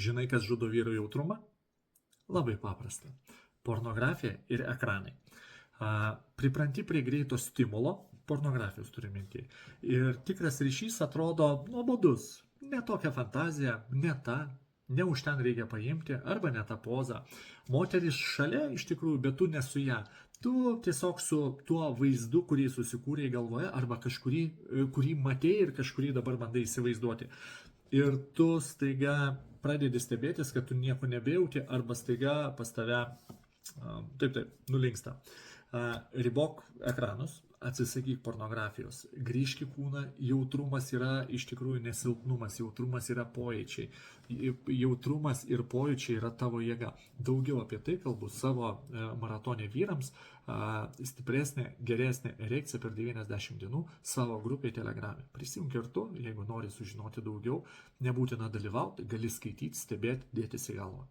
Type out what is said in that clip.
Žinai, kas žudo vyro jautrumą? Labai paprasta. Pornografija ir ekranai. Pripranti prie greito stimulo, pornografijos turiu minti. Ir tikras ryšys atrodo nuobodus. Ne tokia fantazija, ne ta, ne už ten reikia paimti, arba ne tą pozą. Moteris šalia iš tikrųjų, bet tu ne su ją. Tu tiesiog su tuo vaizdu, kurį susikūrei galvoje, arba kurį matei ir kažkurį dabar bandai įsivaizduoti. Ir tu staiga pradedi stebėtis, kad tu nieko nebejauti, arba staiga pas tave nulinksta. Ribok ekranus, atsisakyk pornografijos, grįžk į kūną, jautrumas yra iš tikrųjų nesilpnumas, jautrumas yra pojūčiai, jautrumas ir pojūčiai yra tavo jėga. Daugiau apie tai kalbu savo maratonė vyrams, stipresnė, geresnė erekcija per 90 dienų savo grupėje Telegrame. Prisijunk ir tu, jeigu nori sužinoti daugiau, nebūtina dalyvauti, gali skaityti, stebėti, dėtis į galvą.